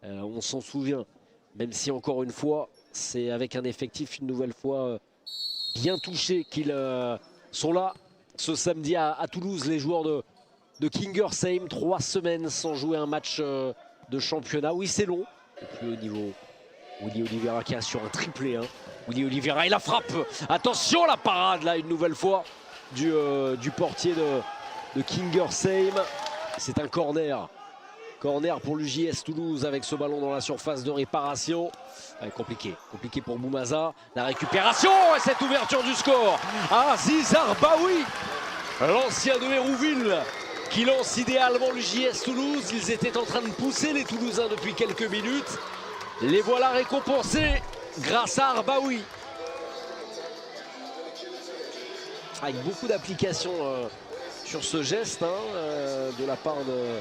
On s'en souvient, même si encore une fois, c'est avec un effectif une nouvelle fois bien touché qu'ils sont là ce samedi à Toulouse, les joueurs de Kingersheim. 3 semaines sans jouer un match de championnat. Oui, c'est long. Et puis au niveau, Willy Oliveira qui assure un triplé. Willy Oliveira et la frappe. Attention, la parade là une nouvelle fois du portier de Kingersheim. C'est un corner. Corner pour l'UJS Toulouse avec ce ballon dans la surface de réparation. Compliqué pour Boumaza. La récupération et cette ouverture du score. Aziz Arbaoui, l'ancien de Hérouville, qui lance idéalement l'UJS Toulouse. Ils étaient en train de pousser les Toulousains depuis quelques minutes. Les voilà récompensés grâce à Arbaoui. Avec beaucoup d'applications sur ce geste de la part de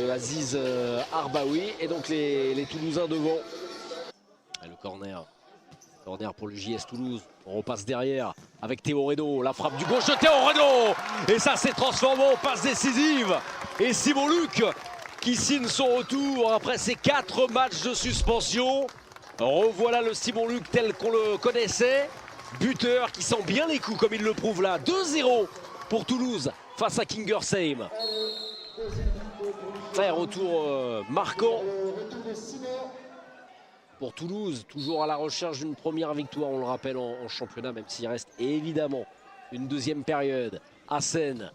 Aziz Arbaoui. Et donc les Toulousains devant. Et le corner pour l'UJS Toulouse. On repasse derrière avec Théo Reynaud. La frappe du gauche de Théo Reynaud. Et ça s'est transformé en passe décisive. Et Simon Luc qui signe son retour après ses 4 matchs de suspension. Revoilà le Simon Luc tel qu'on le connaissait. Buteur qui sent bien les coups comme il le prouve là. 2-0 pour Toulouse face à Kingersheim. Retour marquant pour Toulouse, toujours à la recherche d'une première victoire, on le rappelle, en championnat, même s'il reste évidemment une deuxième période. Hassen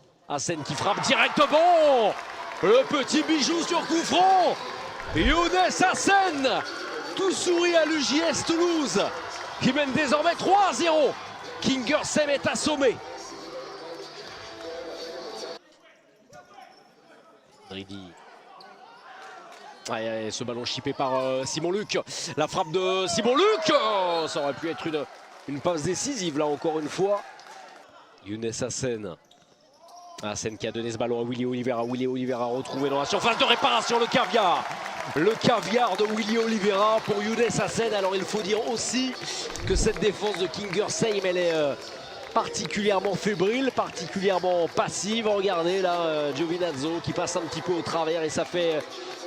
qui frappe directement. Le petit bijou sur coup franc. Younes Hassen, tout sourit à l'UJS Toulouse, qui mène désormais 3-0. Kingersheim est assommé. Dridi. Ce ballon chippé par Simon Luc. La frappe de Simon Luc. Ça aurait pu être une passe décisive là encore une fois. Younes Hassen. Hassen qui a donné ce ballon à Willy Oliveira. Willy Oliveira retrouvé dans la surface de réparation. Le caviar. Le caviar de Willy Oliveira pour Younes Hassen. Alors il faut dire aussi que cette défense de Kingersheim, elle est particulièrement fébrile, particulièrement passive. Regardez là, Giovinazzo qui passe un petit peu au travers et ça fait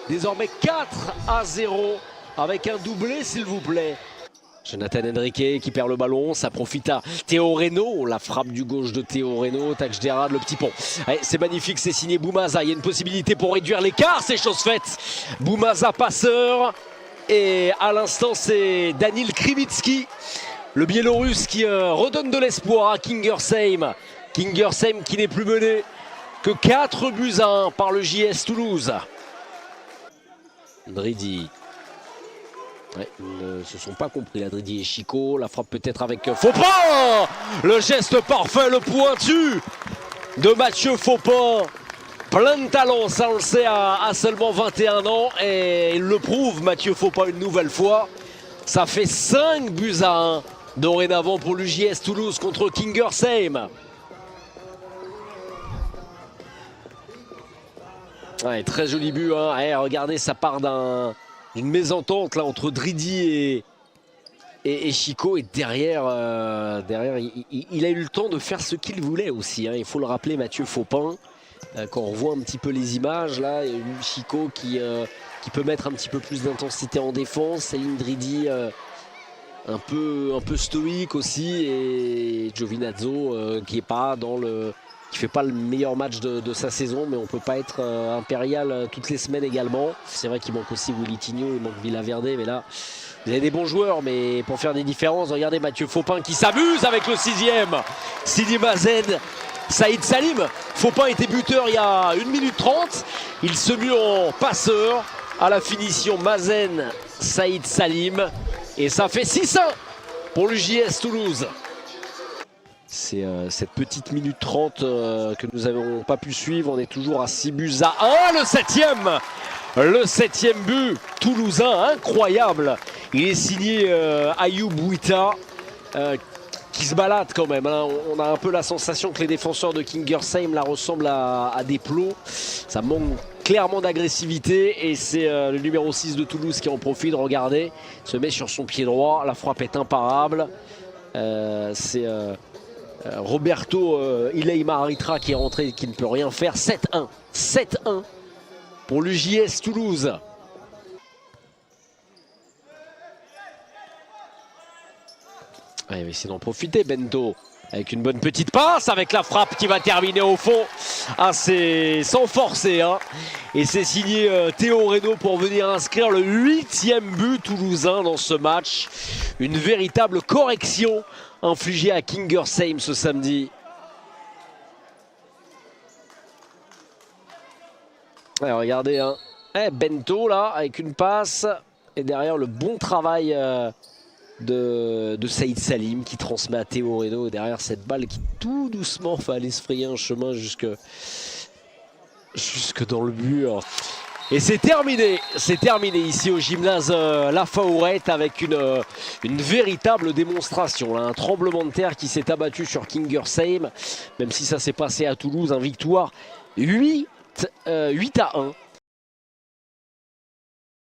désormais 4-0 avec un doublé s'il vous plaît. Jonathan Henriquet qui perd le ballon, ça profite à Théo Reynaud, la frappe du gauche de Théo Reynaud, Tajdera, le petit pont. C'est magnifique, c'est signé Boumaza, il y a une possibilité pour réduire l'écart, c'est chose faite. Boumaza passeur et à l'instant c'est Danil Krivitsky, le Biélorusse qui redonne de l'espoir à Kingersheim. Kingersheim qui n'est plus mené que 4-1 par le JS Toulouse. Dridi. Ils ne se sont pas compris là, Dridi et Chico. La frappe peut-être avec Fopin. Le geste parfait, le pointu de Mathieu Fopin. Plein de talent, ça on le sait à seulement 21 ans. Et il le prouve, Mathieu Fopin, une nouvelle fois. Ça fait 5-1 dorénavant pour l'UJS Toulouse contre Kingersheim. Très joli but. Regardez, ça part d'une mésentente là, entre Dridi et Chico. Et derrière, il a eu le temps de faire ce qu'il voulait aussi. Il faut le rappeler, Mathieu Fopin. Quand on revoit un petit peu les images, là, il y a eu Chico qui peut mettre un petit peu plus d'intensité en défense. Céline Dridi un peu stoïque aussi. Et Giovinazzo qui est pas qui fait pas le meilleur match de sa saison, mais on peut pas être impérial toutes les semaines également. C'est vrai qu'il manque aussi Willy Tigno, il manque Villaverde, mais là, vous avez des bons joueurs, mais pour faire des différences, regardez Mathieu Fopin qui s'amuse avec le 6e. Sidi Mazen, Saïd Salim. Fopin était buteur il y a 1 minute 30. Il se mue en passeur à la finition Mazen, Saïd Salim. Et ça fait 6-1 pour l'UJS Toulouse. C'est cette petite minute 30 que nous n'avons pas pu suivre. On est toujours à 6-1. Le 7e but toulousain, incroyable. Il est signé Ayoub Bouita qui se balade quand même. On a un peu la sensation que les défenseurs de Kingersheim là, ressemblent à des plots. Ça manque clairement d'agressivité et c'est le numéro 6 de Toulouse qui en profite. Regardez, se met sur son pied droit. La frappe est imparable. C'est Roberto Ileima Aritra qui est rentré et qui ne peut rien faire. 7-1 pour l'UJS Toulouse. Ah, il va essayer d'en profiter, Bento. Avec une bonne petite passe, avec la frappe qui va terminer au fond. Ah, c'est sans forcer, hein. Et c'est signé Théo Reynaud pour venir inscrire le 8e but toulousain dans ce match. Une véritable correction infligée à Kingersheim ce samedi. Ouais, regardez, hein. Bento là, avec une passe. Et derrière le bon travail de Saïd Salim qui transmet à Théo Reynaud. Et derrière cette balle qui tout doucement va aller se frayer un chemin jusque dans le mur. Et c'est terminé ici au gymnase La Faourette avec une véritable démonstration. Là, un tremblement de terre qui s'est abattu sur Kingersheim, même si ça s'est passé à Toulouse, victoire 8 à 1